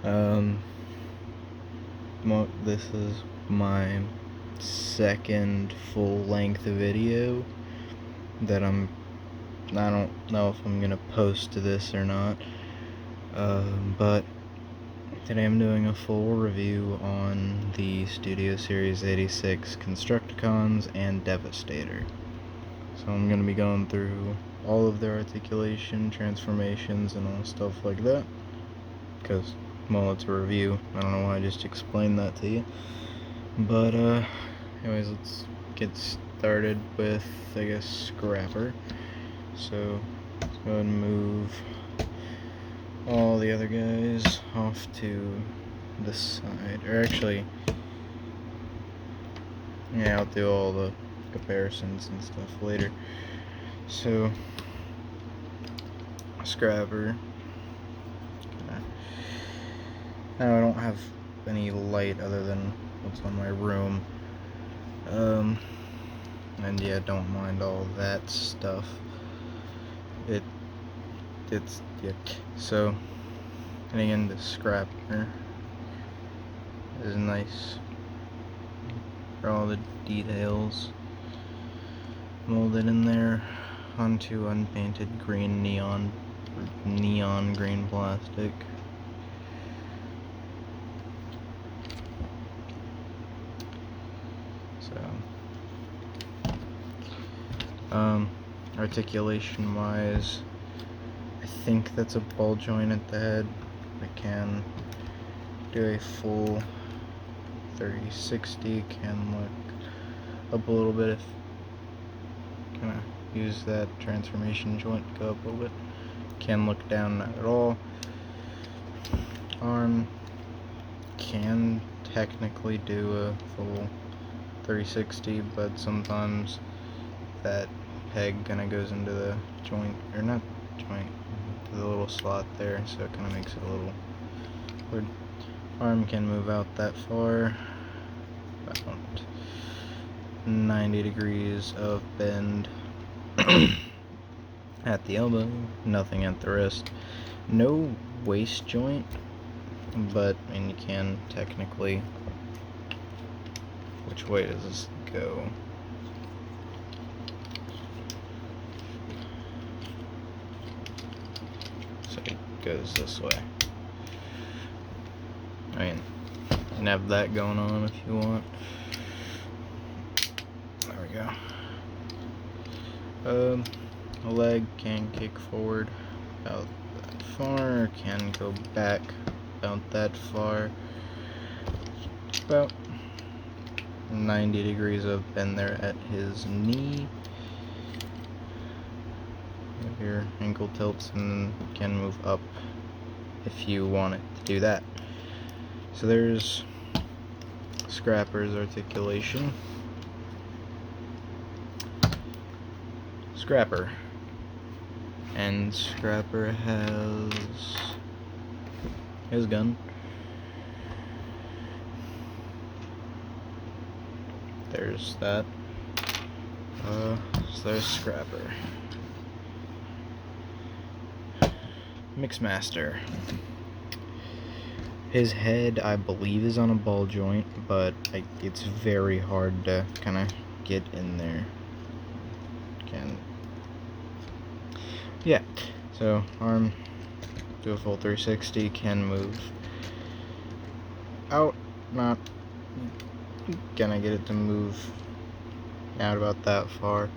Um, this is my second full-length video that I don't know if I'm gonna post this or not, but today I'm doing a full review on the Studio Series 86 Constructicons and Devastator. So I'm gonna be going through all of their articulation, transformations, and all stuff like that, because, well, it's a review. I don't know why I just explained that to you. But, anyways, let's get started with, I guess, Scrapper. So, let's go ahead and move all the other guys off to the side. Or actually, yeah, I'll do all the comparisons and stuff later. So, Scrapper. Now I don't have any light other than what's on my room. And yeah, don't mind all that stuff. It's yeah. So, getting into Scrapper is nice. For all the details molded in there onto unpainted green neon green plastic. So, articulation wise, I think that's a ball joint at the head. I can do a full 30-60, can look up a little bit if kind of use that transformation joint, go up a little bit. Can look down, not at all. Arm can technically do a full 30-60, but sometimes that peg kind of goes into the joint, or not joint, to the little slot there, so it kind of makes it a little weird. Arm can move out that far, about 90 degrees of bend at the elbow, nothing at the wrist. No waist joint, but I mean, you can technically. Which way does this go? So it goes this way. I mean, you can have that going on if you want. There we go. A leg can kick forward about that far, can go back about that far. About 90 degrees of bend there at his knee. You have your ankle tilts and then can move up if you want it to do that. So there's Scrapper's articulation. Scrapper. And Scrapper has his gun. There's that. So there's Scrapper. Mixmaster. His head, I believe, is on a ball joint, but it's very hard to kind of get in there. Yeah, so arm, do a full 360, can move out, not gonna get it to move out about that far.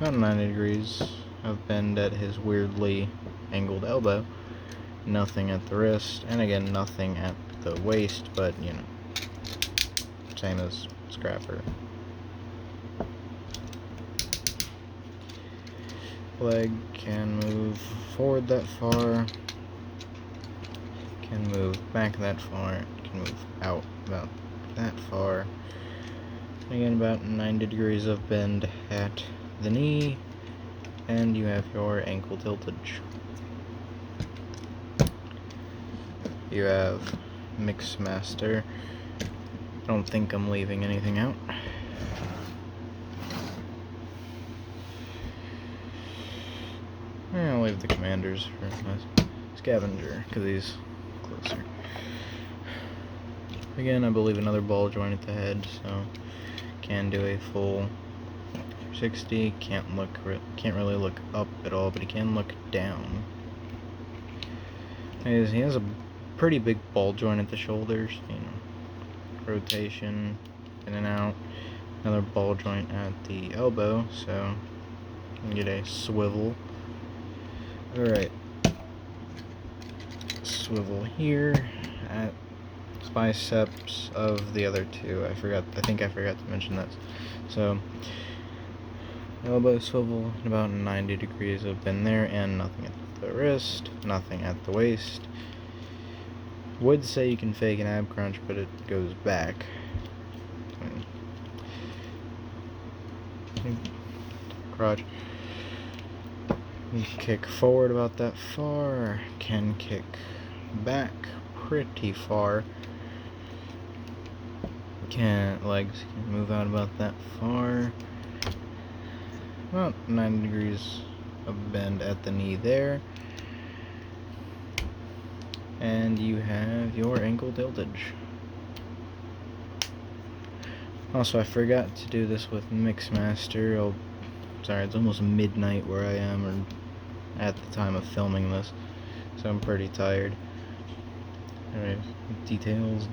About 90 degrees of bend at his weirdly angled elbow. Nothing at the wrist, and again, nothing at the waist, but you know, same as Scrapper. Leg can move forward that far, can move back that far, can move out about that far. Again, about 90 degrees of bend at the knee, and you have your ankle tiltage. You have Mixmaster. I don't think I'm leaving anything out. I'll leave the commanders for my scavenger, because he's closer. Again, I believe another ball joint at the head, so can do a full 360. Can't really look up at all, but he can look down. He has a pretty big ball joint at the shoulders, rotation, in and out. Another ball joint at the elbow, so you can get a swivel. Alright, swivel here at biceps of the other two. I think I forgot to mention that. So elbow swivel at about 90 degrees of bend there, and nothing at the wrist, nothing at the waist. Would say you can fake an ab crunch, but it goes back. Crotch. Kick forward about that far, can kick back pretty far. Legs can move out about that far. About 90 degrees of bend at the knee there. And you have your ankle tiltage. Also, I forgot to do this with Mixmaster. Sorry, it's almost midnight where I am, or at the time of filming this, so I'm pretty tired. Alright, details.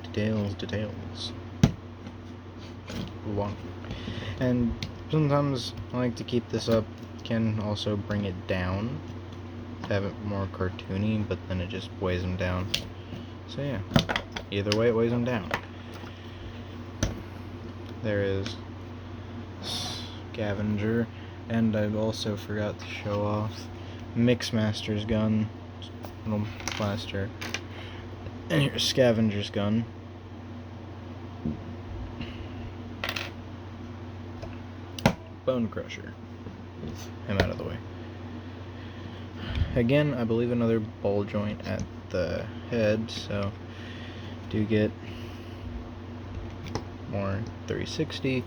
And sometimes I like to keep this up, can also bring it down to have it more cartoony, but then it just weighs them down. So yeah, either way it weighs them down. There is Scavenger, and I also forgot to show off Mixmaster's gun, little blaster, and here's Scavenger's gun. Bone Crusher. Him out of the way. Again, I believe another ball joint at the head, so do get more 360,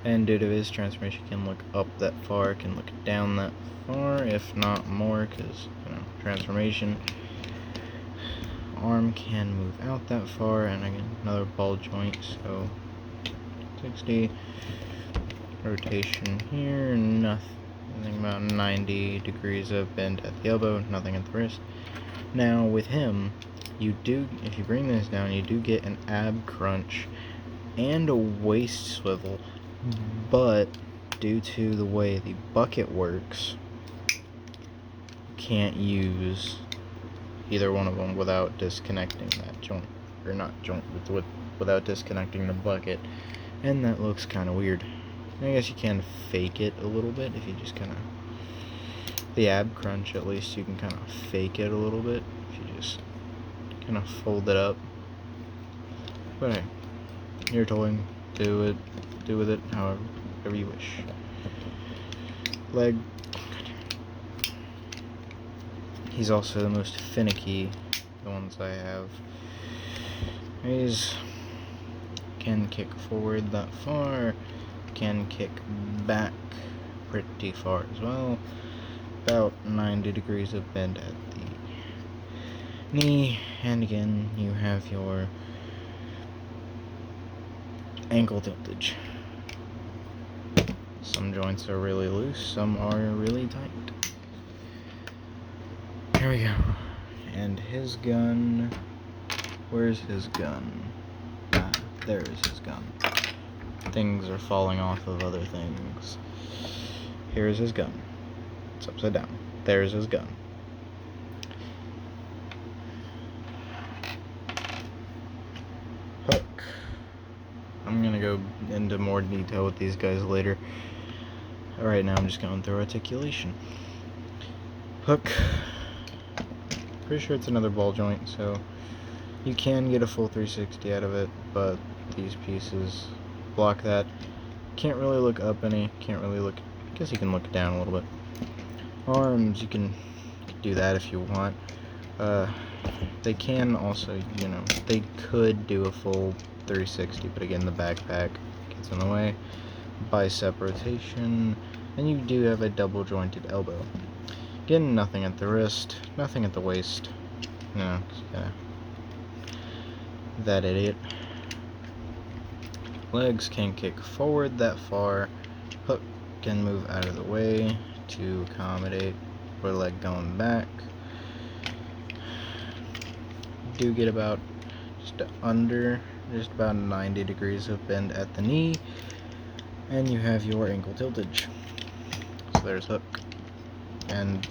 and due to his transformation can look up that far, can look down that far, if not more, because transformation. Arm can move out that far, and again another ball joint, so 60. Rotation here, nothing about 90 degrees of bend at the elbow, nothing at the wrist. Now with him, if you bring this down, you do get an ab crunch and a waist swivel, but due to the way the bucket works, you can't use either one of them without disconnecting that joint, or not joint, without disconnecting the bucket, and that looks kind of weird. I guess you can fake it a little bit if you just the ab crunch, at least you can kind of fake it a little bit if you just kind of fold it up. But hey, your toy, do with it however you wish. Leg. He's also the most finicky, the ones I have. Can kick forward that far, can kick back pretty far as well. About 90 degrees of bend at the knee, and again you have your ankle tiltage. Some joints are really loose, some are really tight. Here we go. And his gun, where's his gun? There's his gun. Things are falling off of other things. Here's his gun. It's upside down. There's his gun. Hook. I'm gonna go into more detail with these guys later. Right now I'm just going through articulation. Hook. Pretty sure it's another ball joint, so you can get a full 360 out of it, but these pieces block that. Can't really look up any, I guess you can look down a little bit. Arms, you can do that if you want. They can also, they could do a full 360, but again, the backpack gets in the way. Bicep rotation, and you do have a double jointed elbow. Again, nothing at the wrist, nothing at the waist. Yeah, That idiot. Legs can kick forward that far. Hook can move out of the way to accommodate for leg going back. Do get about just about 90 degrees of bend at the knee, and you have your ankle tiltage. So there's hook, and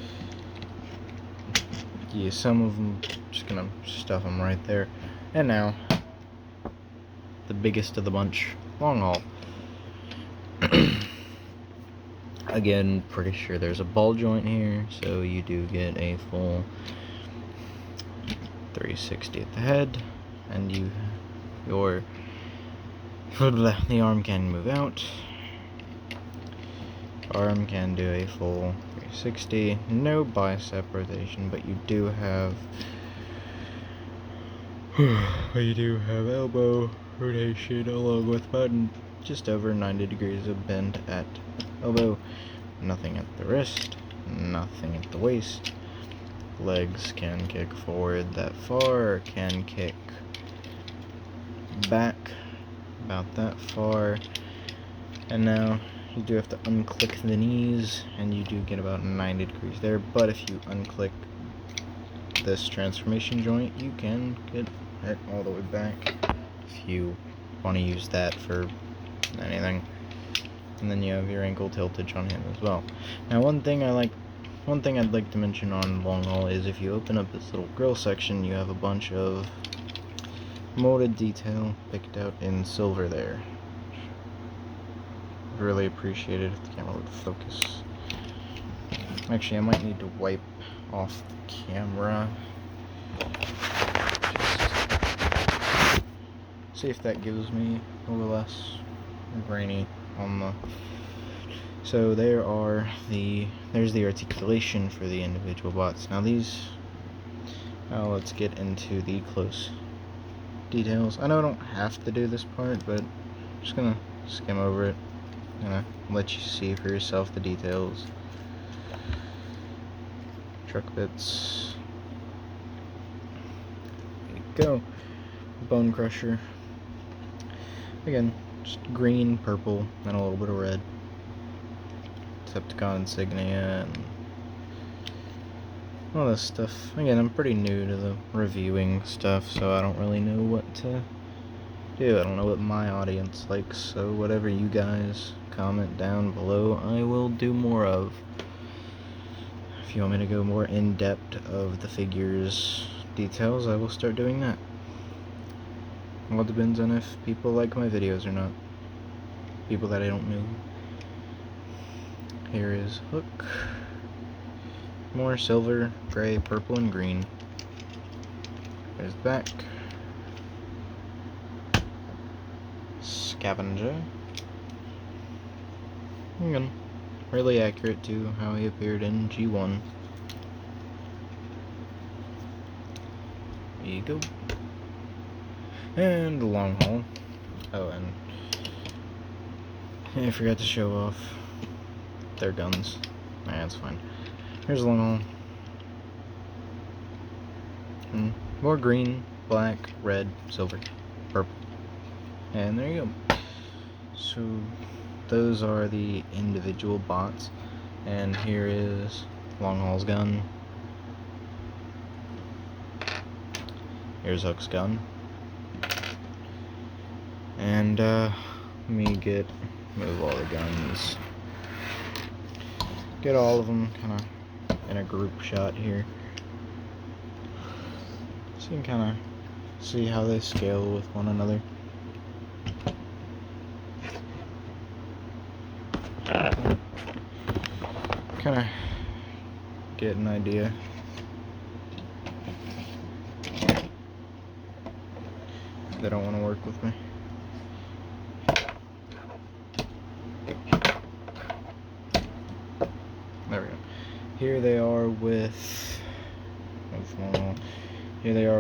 yeah, some of them just gonna stuff them right there. And now the biggest of the bunch, long haul. Again, pretty sure there's a ball joint here, so you do get a full 360 at the head, and the arm can move out. Arm can do a full 360, no bicep rotation, but you do have elbow rotation along with about just over 90 degrees of bend at elbow. Nothing at the wrist, nothing at the waist. Legs can kick forward that far, or can kick back about that far. And now you do have to unclick the knees, and you do get about 90 degrees there. But if you unclick this transformation joint, you can get it all the way back if you want to use that for anything. And then you have your ankle tiltage on him as well. Now, one thing I'd like to mention on long haul is if you open up this little grill section, you have a bunch of molded detail picked out in silver there. Really appreciate it if the camera would focus. Actually, I might need to wipe off the camera. Just see if that gives me a little less grainy on the. So there's the articulation for the individual bots. Now let's get into the close details. I know I don't have to do this part, but I'm just gonna skim over it. Gonna let you see for yourself the details. Truck bits. There you go. Bone crusher. Again, just green, purple, and a little bit of red. Decepticon insignia and all this stuff. Again, I'm pretty new to the reviewing stuff, so I don't really know what to do. I don't know what my audience likes, so whatever you guys comment down below, I will do more of. If you want me to go more in depth of the figures details, I will start doing that. All depends on if people like my videos or not. People that I don't know. Here is hook. More silver, gray, purple, and green. There's the back. Scavenger. Again, really accurate to how he appeared in G1. There you go. And the long haul. Oh, and I forgot to show off their guns. Nah, that's fine. Here's the long haul. And more green, black, red, silver, purple. And there you go. So those are the individual bots. And here is long haul's gun. Here's Hook's gun. And let me move all the guns. Get all of them kind of in a group shot here. So you can kind of see how they scale with one another. Kind of get an idea. They don't want to work with me. There we go. Here they are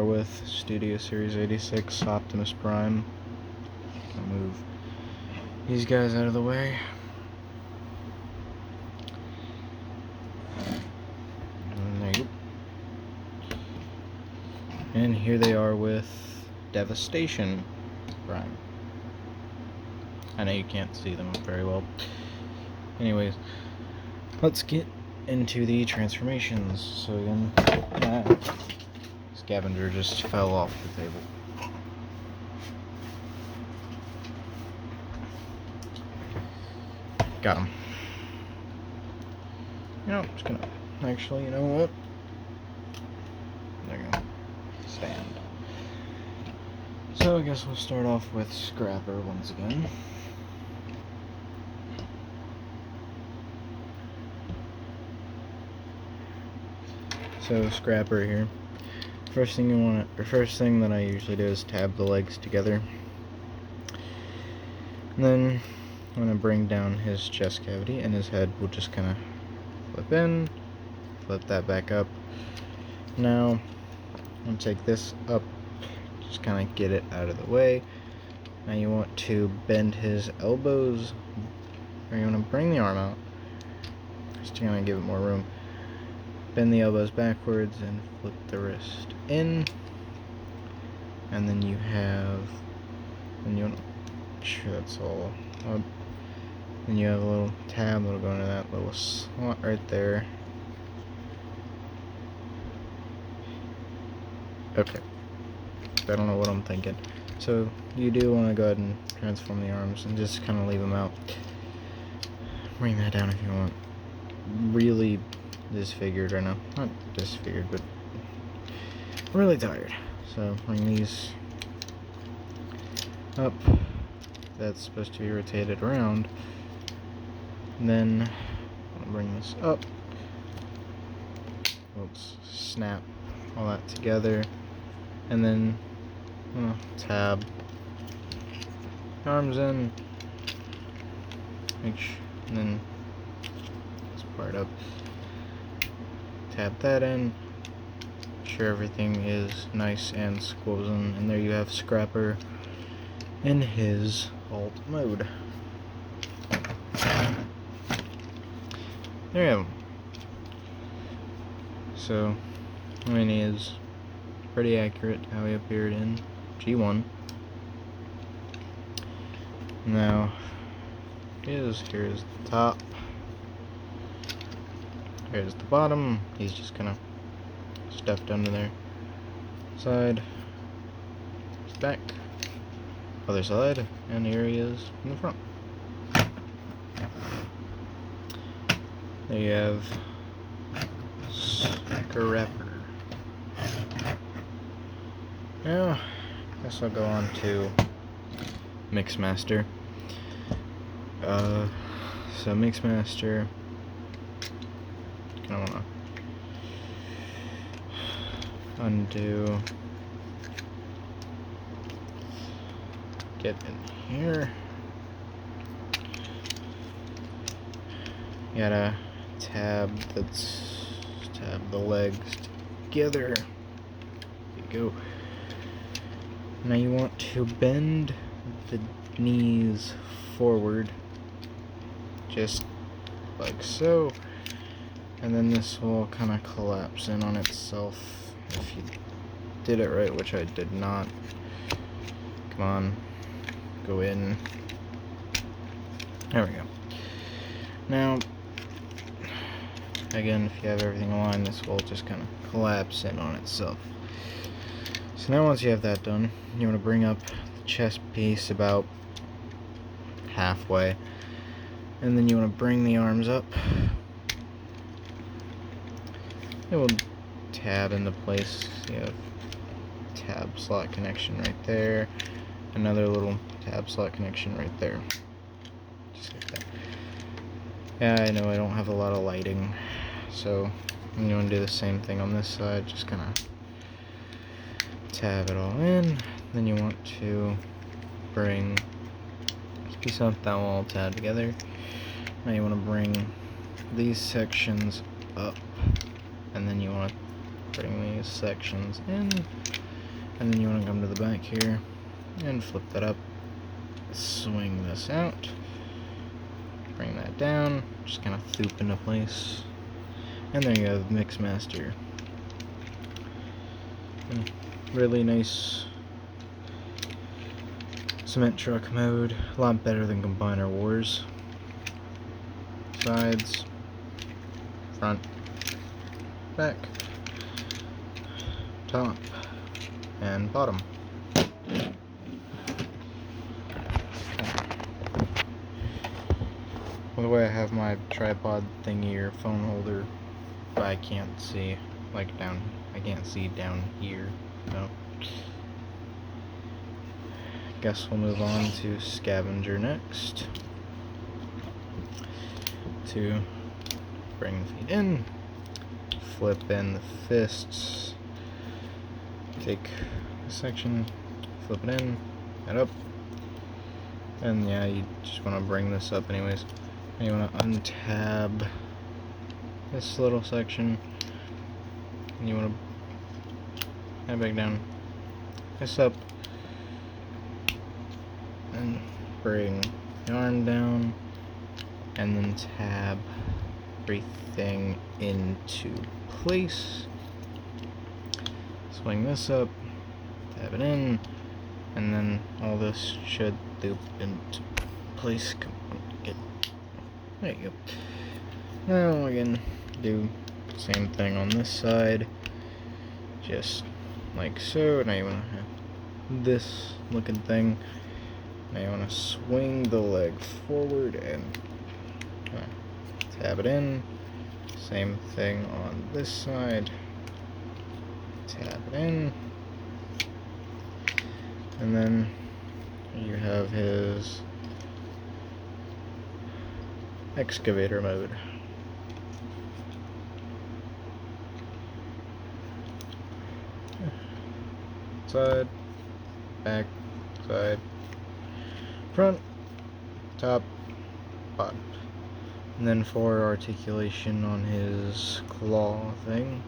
with Studio Series 86 Optimus Prime. I'll move these guys out of the way. And there you go. And here they are with devastation prime. I know you can't see them very well. Anyways, let's get into the transformations. So again, scavenger just fell off the table. Got him. I'm just gonna, actually, you know what? They're gonna stand. So I guess we'll start off with Scrapper once again. So Scrapper here. First thing that I usually do is tab the legs together. And then I'm gonna bring down his chest cavity, and his head will just kind of flip in, flip that back up. Now I'm gonna take this up, just kind of get it out of the way. Now you want to bend his elbows, or you want to bring the arm out, just to kind of give it more room. Bend the elbows backwards and flip the wrist in, and then you want to, sure that's all up. Then you have a little tab that'll go into that little slot right there. Okay, I don't know what I'm thinking. So you do want to go ahead and transform the arms and just kind of leave them out. Bring that down if you want. Really disfigured right now. Not disfigured, but really tired. So bring these up. That's supposed to be rotated around. And then I'll bring this up. Let's snap all that together. And then tab arms in. And then this part up. Tab that in. Make sure everything is nice and squozen. And there you have Scrapper in his alt mode. There you have him. So, I mean, he is pretty accurate how he appeared in G1. Now, here's the top. Here's the bottom. He's just kind of stuffed under there. Side, back, other side, and here he is in the front. There you have Scrapper. Now, I guess I'll go on to Mixmaster. So Mixmaster, I want to undo, get in here, you gotta tab the legs together. There you go. Now you want to bend the knees forward, just like so, and then this will kind of collapse in on itself if you did it right, which I did not. Come on, go in. There we go. Now, again, if you have everything aligned, this will just kind of collapse in on itself. So now once you have that done, you want to bring up the chest piece about halfway, and then you want to bring the arms up. It will tab into place. You have tab slot connection right there, another little tab slot connection right there, just like that. Yeah, I know I don't have a lot of lighting, so I'm going to do the same thing on this side, just kind of tab it all in. Then you want to bring this piece up, that will all tab together. Now you want to bring these sections up, and then you want to bring these sections in, and then you want to come to the back here and flip that up, swing this out, bring that down, just kind of thoop into place, and there you have Mixmaster. Really nice Cement truck mode, a lot better than Combiner Wars. Sides, front, back, top, and bottom. Well, the way I have my tripod thingy or phone holder, but I can't see, like down, I can't see down here, so. Guess we'll move on to Scavenger next. To bring the feet in, flip in the fists, take a section, flip it in, head up, and yeah, you just want to bring this up anyways. And you want to untab this little section, and you want to head back down, this up, and bring the arm down, and then tab everything into place. Swing this up, tab it in, and then all this should loop into place. Come on, there you go. Now we can do the same thing on this side, just like so. Now you want to have this looking thing. Now you want to swing the leg forward and tab it in. Same thing on this side. Tab it in. And then you have his excavator mode. Side, back, side, front, top, bottom. And then for articulation on his claw thing,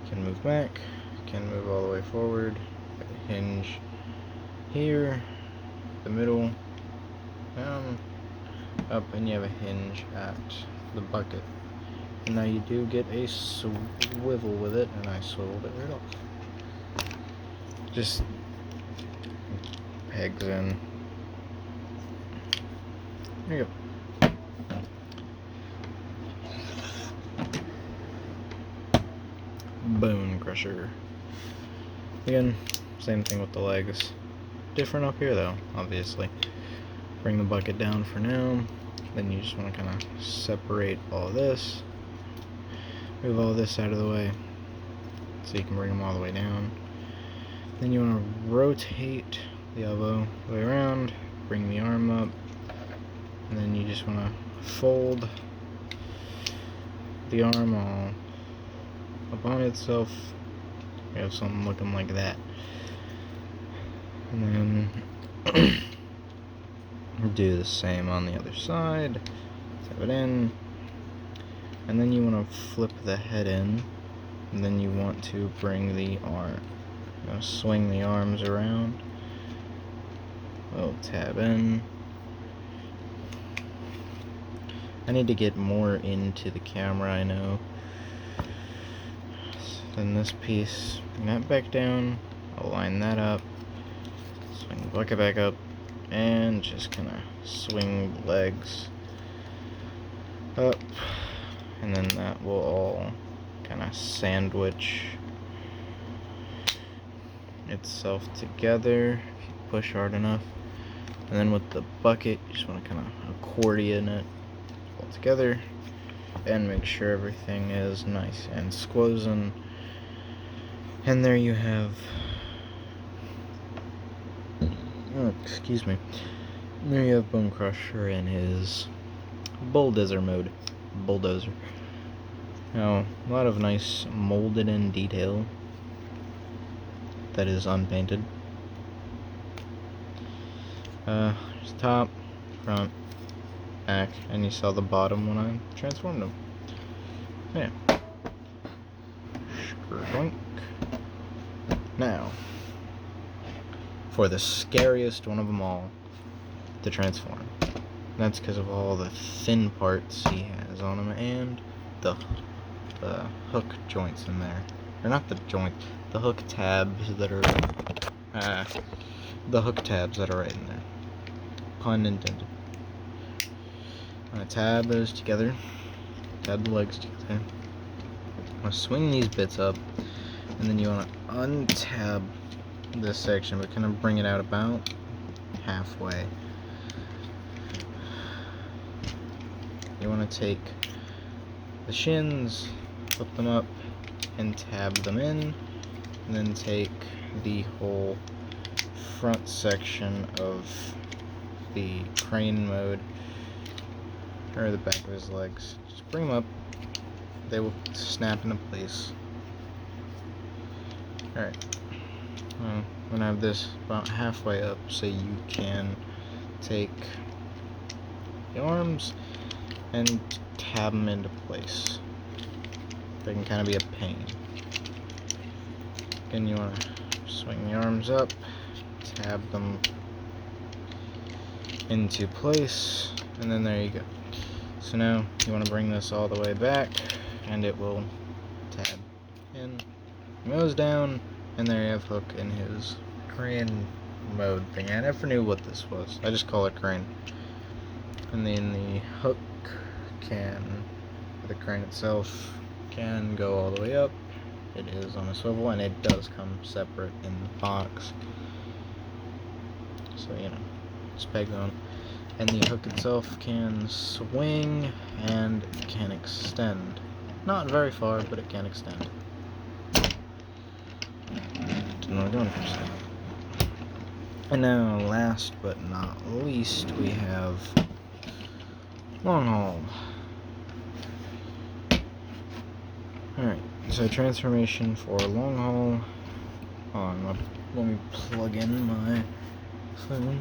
can move back, can move all the way forward, hinge here, the middle, down, up, and you have a hinge at the bucket. And now you do get a swivel with it, and I swiveled it right off. Just pegs in. There you go. Bone crusher. Again, same thing with the legs. Different up here though, obviously. Bring the bucket down for now. Then you just want to kind of separate all this. Move all this out of the way so you can bring them all the way down. Then you want to rotate the elbow the way around, bring the arm up, and then you just want to fold the arm all up on itself. You have something looking like that. And then do the same on the other side. Tap it in. And then you want to flip the head in. And then you want to bring the arm, swing the arms around. We'll tab in. I need to get more into the camera, I know. Then this piece, bring that back down, align that up, swing the bucket back up, and just kind of swing the legs up, and then that will all kind of sandwich itself together if you push hard enough. And then with the bucket, you just want to kind of accordion it all together and make sure everything is nice and squozen. And there you have, excuse me, there you have Bone Crusher in his bulldozer mode. Bulldozer. Now, a lot of nice molded in detail that is unpainted. There's top, front, back, and you saw the bottom when I transformed them. Yeah. Skrdoink. Now, for the scariest one of them all to transform. That's because of all the thin parts he has on him and the hook joints in there. Or not the joint, the hook tabs that are the hook tabs that are right in there. Pun intended. I'm going to tab those together. Tab the legs together. I'm going to swing these bits up, and then you want to untab this section, but kind of bring it out about halfway. You want to take the shins, flip them up, and tab them in, and then take the whole front section of the crane mode, or the back of his legs. Just bring them up, they will snap into place. Alright, I'm going to have this about halfway up so you can take the arms and tab them into place. They can kind of be a pain. Again, you want to swing the arms up, tab them into place, and then there you go. So now you want to bring this all the way back, and it will tab in, goes down, and there you have Hook in his crane mode thing. I never knew what this was. I just call it crane. And then the hook can, the crane itself can go all the way up. It is on a swivel, and it does come separate in the box. So, you know, it's pegged on. And the hook itself can swing and it can extend. Not very far, but it can extend. Didn't want to go any further. And now, last but not least, we have long haul. Alright, so transformation for long haul. Let me plug in my phone.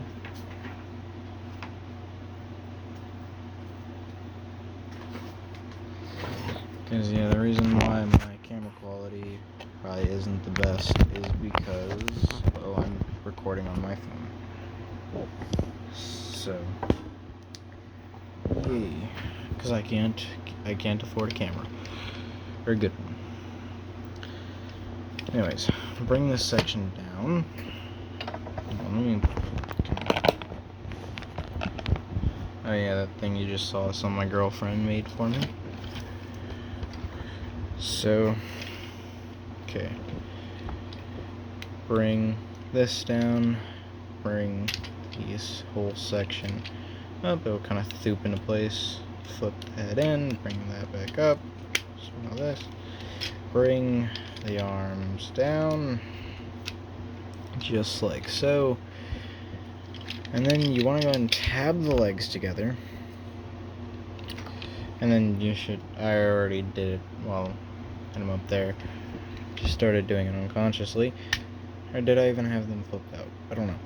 Because, yeah, the reason why my camera quality probably isn't the best is because, well, I'm recording on my phone. So, yay. Because I can't afford a camera. Or a good one. Anyways, bring this section down. Oh yeah, that thing you just saw, some my girlfriend made for me. So, okay. Bring this down. Bring this whole section up. It'll kind of thoop into place. Flip that in. Bring that back up. Swing all this. Bring the arms down. Just like so. And then you want to go ahead and tab the legs together. And then you should, I already did it while I'm up there. Just started doing it unconsciously. Or did I even have them flipped out? I don't know.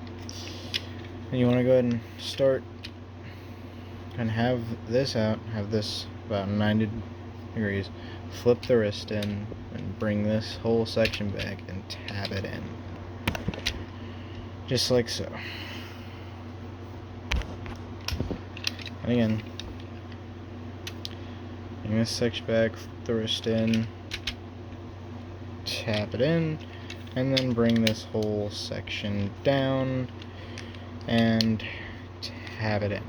And you want to go ahead and start and have this out, have this about 90 degrees. Flip the wrist in and bring this whole section back and tab it in. Just like so. And again, bring this section back, flip the wrist in, tap it in, and then bring this whole section down and tab it in.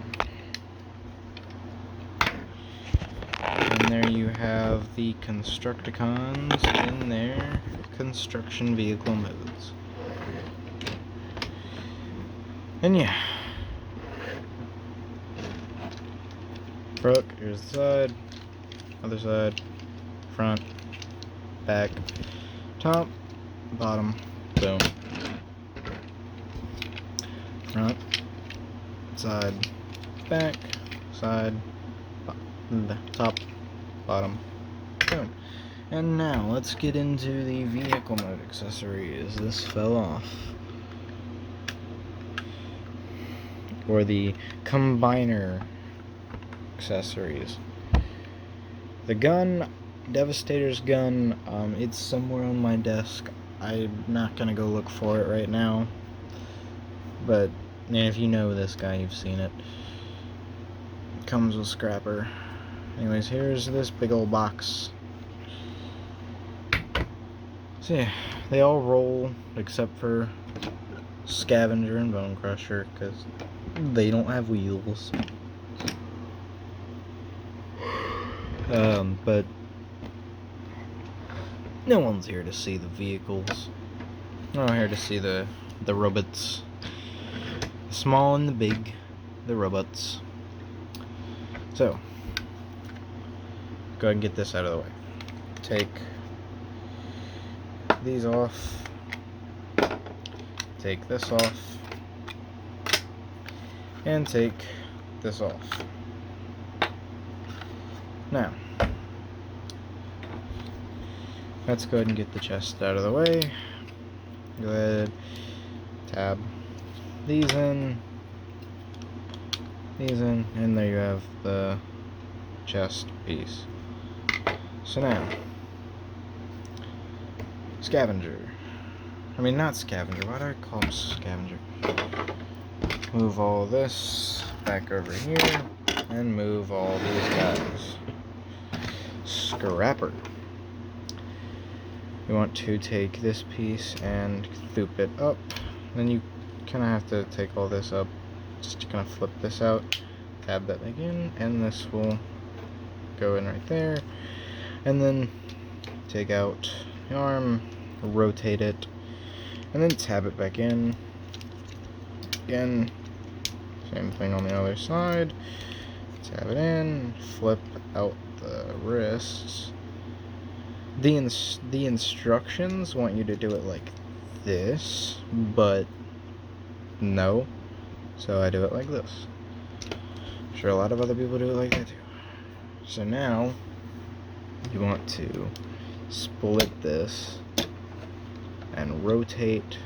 And there you have the Constructicons in their construction vehicle modes. And yeah. Hook, here's the side, other side, front, back, top, bottom, boom. Front, side, back, side, top, bottom, boom. And now let's get into the vehicle mode accessories. This fell off. Or the combiner accessories. The gun, Devastator's gun, it's somewhere on my desk. I'm not gonna go look for it right now, but if you know this guy, you've seen it. It comes with scrapper. Anyways, here's this big old box. So yeah, they all roll except for Scavenger and Bone Crusher, because they don't have wheels. But no one's here to see the vehicles. No one here to see the robots. The small and the big, the robots. So, go ahead and get this out of the way. Take these off. Take this off. And take this off. Now, let's go ahead and get the chest out of the way. Go ahead, tab these in, and there you have the chest piece. So now, Scavenger. I mean, not Scavenger, why do I call him Scavenger? Move all this back over here, and move all these guys. Scrapper. You want to take this piece and thoop it up. Then you kind of have to take all this up, just to kind of flip this out, tab that back in, and this will go in right there. And then take out the arm, rotate it, and then tab it back in. Again, same thing on the other side. Tab it in, flip out the wrists. The instructions want you to do it like this, but no. So I do it like this. I'm sure a lot of other people do it like that too. So now you want to split this and rotate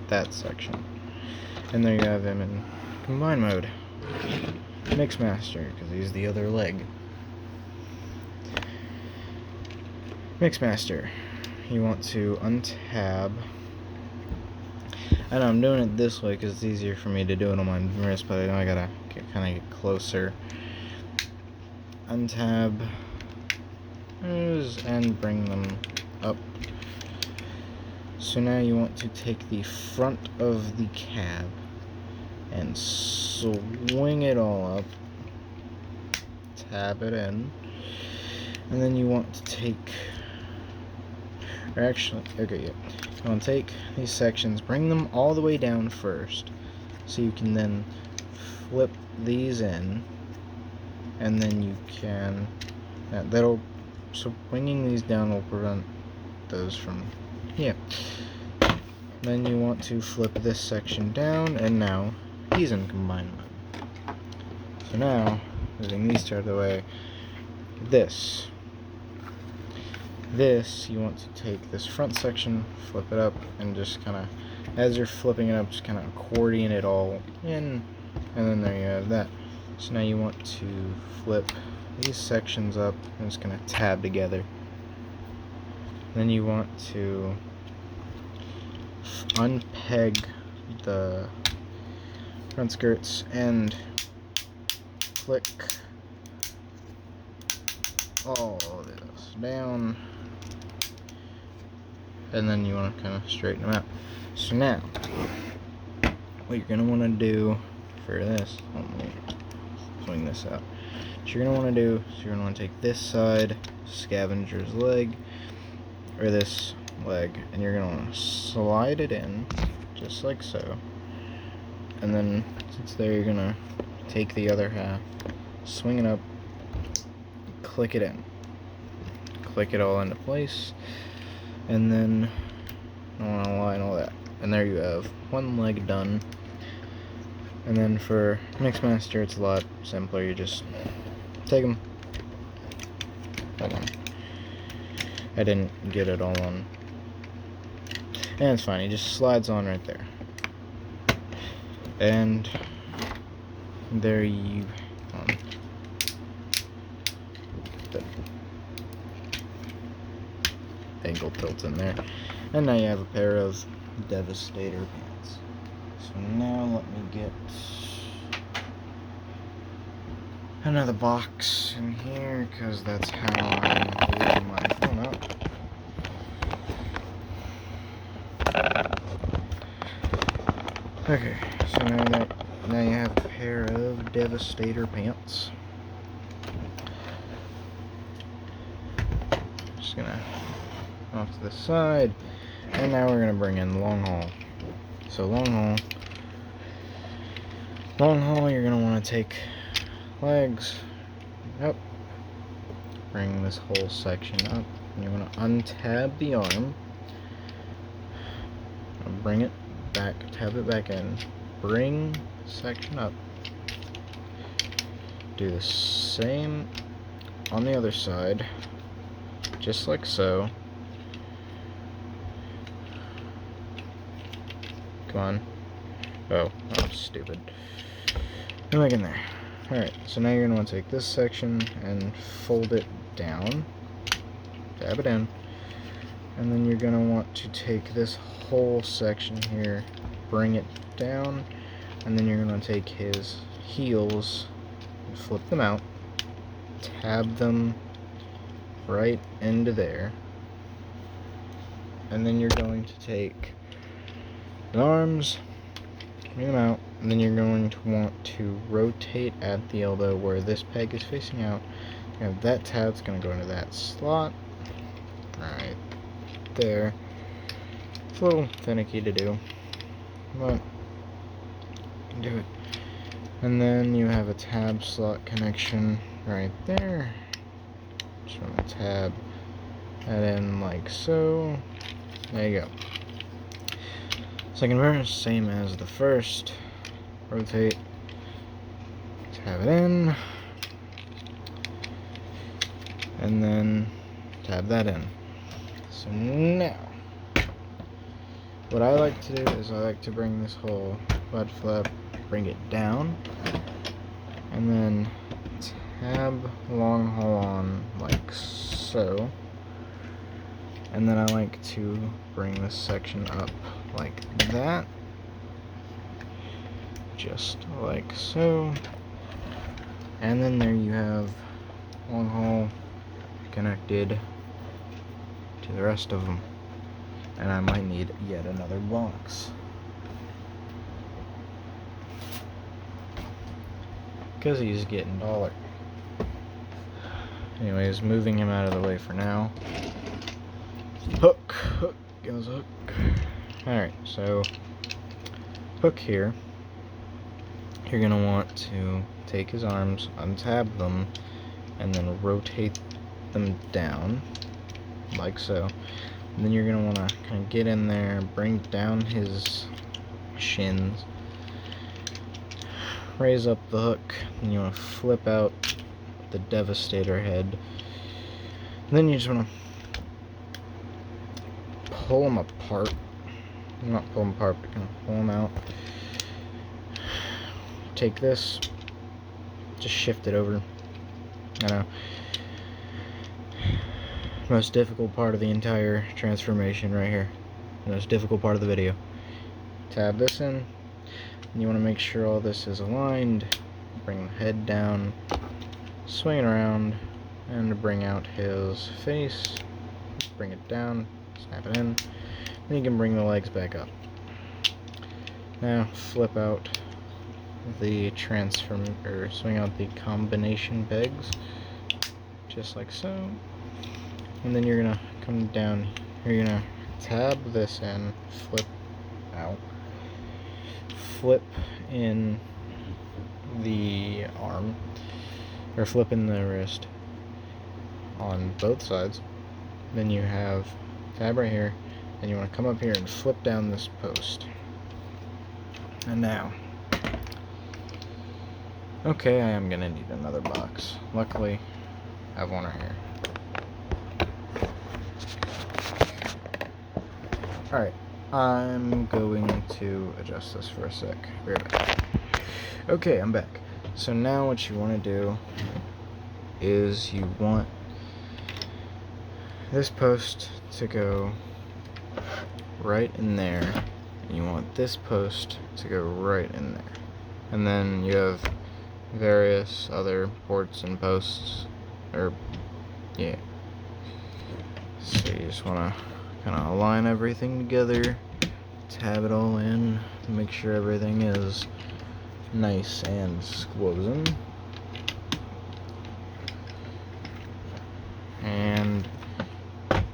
that section. And there you have him in combine mode. Mixmaster, because he's the other leg. Mixmaster. You want to untab. I know I'm doing it this way because it's easier for me to do it on my wrist, but I know I gotta kind of get closer. Untab and bring them up. So now you want to take the front of the cab and swing it all up, tab it in, and then you want to take, or actually, okay, yeah, you want to take these sections, bring them all the way down first, so you can then flip these in, and then you can, so bringing these down will prevent those from, yeah. Then you want to flip this section down, and now he's in combine mode. So now, moving these two out of the way, this, you want to take this front section, flip it up, and just kind of, as you're flipping it up, just kind of accordion it all in, and then there you have that. So now you want to flip these sections up, and it's going to tab together. Then you want to unpeg the front skirts and click all this down, and then you want to kind of straighten them out. So now what you're going to want to do for this, let me swing this out. What you're going to want to do is you're going to want to take this side, Scavenger's leg, or this leg, and you're going to want to slide it in just like so, and then since there you're going to take the other half, swing it up, click it in, click it all into place, and then I want to align all that, and there you have one leg done. And then for Mixmaster it's a lot simpler. You just take them, hold on, I didn't get it all on, and it's fine, it just slides on right there, and there you the ankle tilt in there, and now you have a pair of Devastator pants. So now let me get another box in here, because that's how I'm holding my phone up. Okay, so now you have a pair of Devastator pants. Just gonna off to the side, and now we're gonna bring in long haul. So long haul, you're gonna want to take legs up, bring this whole section up, and you want to untab the arm, bring it back, tab it back in, bring section up, do the same on the other side, just like so. Come on. Oh, stupid. Look in there. Alright, so now you're going to want to take this section and fold it down, tab it in, and then you're going to want to take this whole section here, bring it down, and then you're going to take his heels and flip them out, tab them right into there, and then you're going to take the arms, bring them out, and then you're going to want to rotate at the elbow where this peg is facing out. You have that tab's going to go into that slot right there. It's a little finicky to do, but you can do it. And then you have a tab slot connection right there. Just want to tab that in like so. There you go. Second verse, same as the first. Rotate, tab it in, and then tab that in. So now, what I like to do is I like to bring this whole butt flap, bring it down, and then tab long haul on like so. And then I like to bring this section up like that, just like so, and then there you have long haul connected to the rest of them. And I might need yet another box, because he's getting taller. Anyways, moving him out of the way for now. Hook goes hook. Alright, so hook here. You're going to want to take his arms, untab them, and then rotate them down, like so. And then you're going to want to kind of get in there, bring down his shins, raise up the hook, and you want to flip out the Devastator head. And then you just want to pull them apart. Not pull them apart, but kind of pull them out. Take this, just shift it over. I know. Most difficult part of the entire transformation right here. Most difficult part of the video. Tab this in, and you want to make sure all this is aligned. Bring the head down, swing it around, and bring out his face. Bring it down, snap it in. Then you can bring the legs back up. Now flip out the swing out the combination pegs, just like so. And then you're gonna come down, you're gonna tab this in, flip out, flip in the arm, or flip in the wrist on both sides. Then you have tab right here, and you want to come up here and flip down this post. And now, okay, I am gonna need another box. Luckily, I have one right here. Alright, I'm going to adjust this for a sec. Be right back. Okay, I'm back. So now what you want to do is you want this post to go right in there, and you want this post to go right in there. And then you have various other ports and posts, or yeah. So you just want to kind of align everything together, tab it all in, make sure everything is nice and squozen. And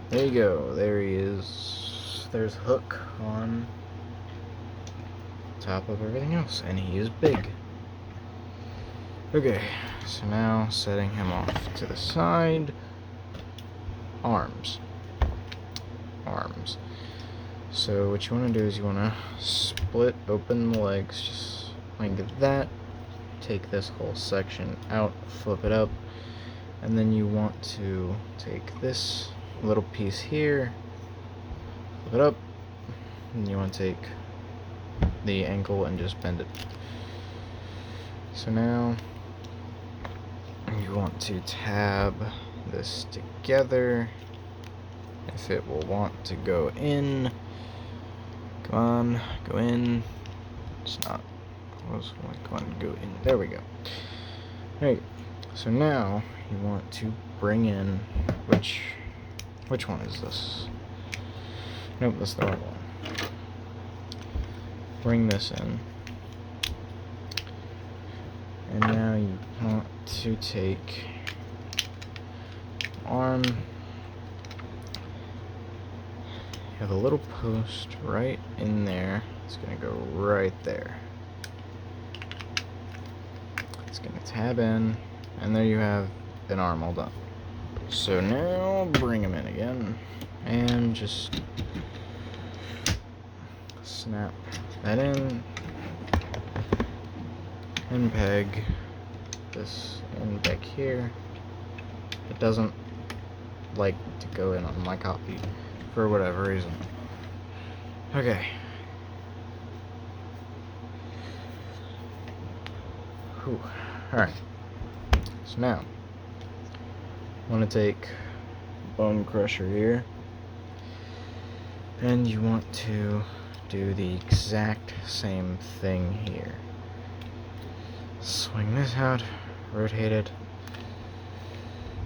there you go, there he is. There's Hook on top of everything else, and he is big. Okay, so now setting him off to the side. Arms. So what you want to do is you want to split open the legs just like that. Take this whole section out, flip it up, and then you want to take this little piece here, flip it up, and you want to take the ankle and just bend it. So now you want to tab this together. If it will want to go in, come on, go in. It's not. Come on, go in. There we go. Alright, so now you want to bring in which one is this? Nope, that's the wrong one. Bring this in. And now you want to take arm. You have a little post right in there. It's gonna go right there. It's gonna tab in, and there you have an arm all done. So now bring him in again, and just snap that in, and peg this in back here. It doesn't like to go in on my copy for whatever reason. Okay. Alright. So now, I want to take bone crusher here, and you want to do the exact same thing here. Swing this out, rotate it,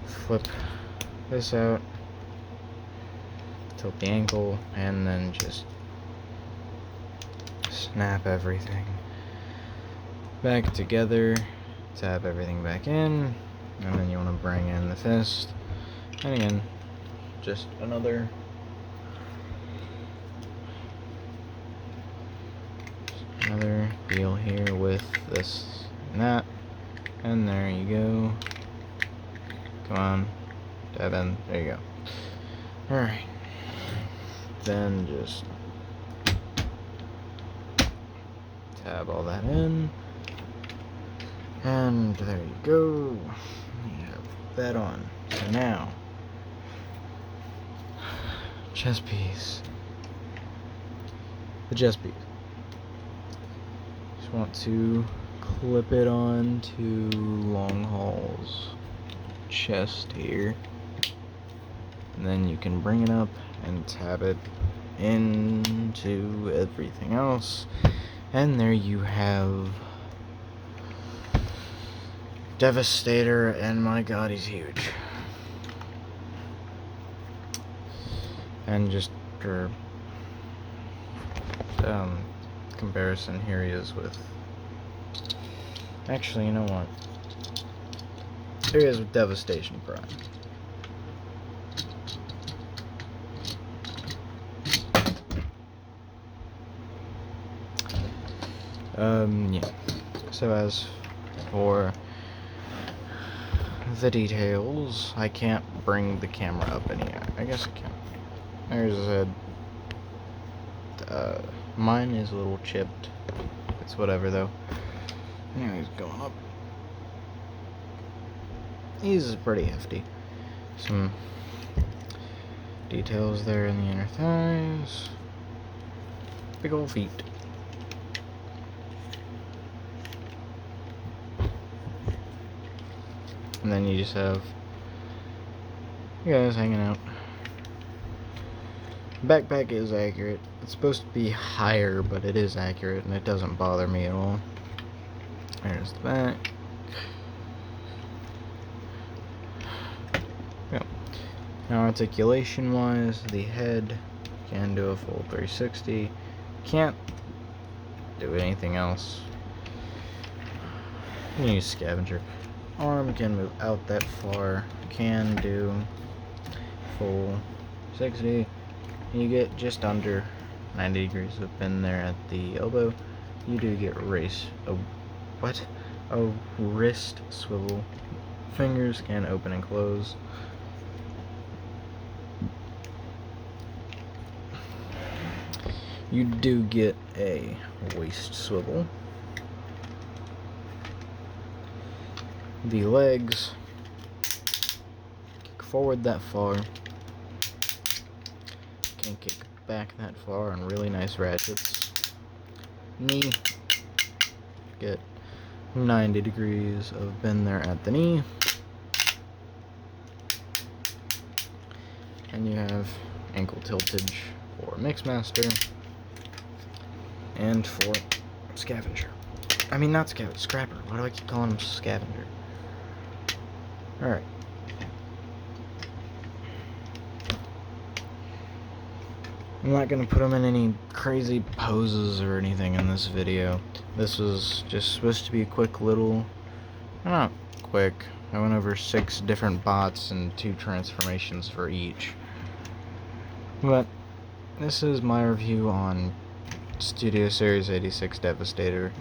flip this out, tilt the ankle, and then just snap everything back together, tab everything back in, and then you want to bring in the fist, and again, just another deal here with this and that, and there you go. Come on, tab in, there you go. Alright, then just tab all that in, and there you go. You have that on. So now, chest piece. The chest piece. Just want to clip it on to Long Haul's chest here, and then you can bring it up and tab it into everything else, and there you have Devastator, and my god, he's huge. And just for comparison, here he is with, actually, you know what, here he is with Devastation Prime. Yeah. So as for the details, I can't bring the camera up any. I guess I can. There's his head. Mine is a little chipped. It's whatever though. Anyways, going up. He's pretty hefty. Some details there in the inner thighs. Big old feet. And then you just have you guys hanging out. Backpack is accurate. It's supposed to be higher, but it is accurate, and it doesn't bother me at all. There's the back. Yep. Now articulation wise, the head can do a full 360, Can't do anything else. I'm gonna use scavenger. Arm can move out that far. Can do full 60. You get just under 90 degrees of bend there at the elbow. You do get a wrist swivel. Fingers can open and close. You do get a waist swivel. The legs kick forward that far. Can kick back that far on really nice ratchets. Knee, get 90 degrees of bend there at the knee. And you have ankle tiltage for Mixmaster and for Scavenger. I mean, not Scavenger, Scrapper. Why do I keep calling him Scavenger? Alright. I'm not going to put him in any crazy poses or anything in this video. This was just supposed to be a quick little... Not quick. I went over 6 different bots and 2 transformations for each. But this is my review on Studio Series 86 Devastator.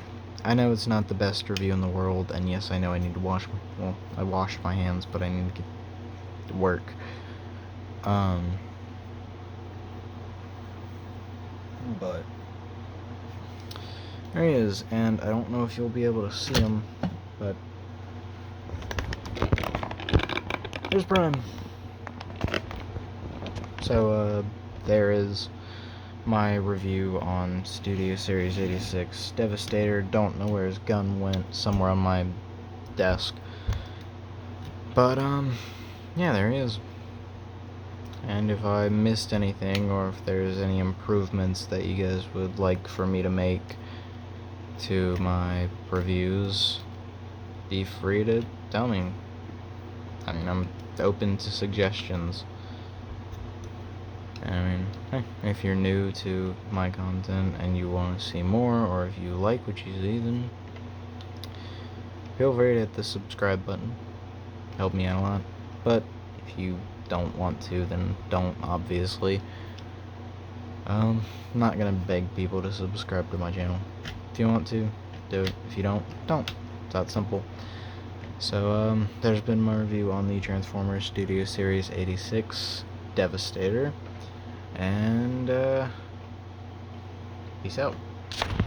I know it's not the best review in the world, and yes, I know I need to wash... Well, I washed my hands, but I need to get to work. But there he is, and I don't know if you'll be able to see him, but there's Prime. So there is my review on Studio Series 86 Devastator. Don't know where his gun went, somewhere on my desk, but yeah, there he is. And if I missed anything, or if there's any improvements that you guys would like for me to make to my reviews, be free to tell me. I mean, I'm open to suggestions. I mean, hey, if you're new to my content and you want to see more, or if you like what you see, then feel free to hit the subscribe button. Help me out a lot. But if you don't want to, then don't, obviously. I'm not gonna beg people to subscribe to my channel. If you want to, do it. If you don't, don't. It's that simple. So, there's been my review on the Transformers Studio Series 86 Devastator. And, peace out.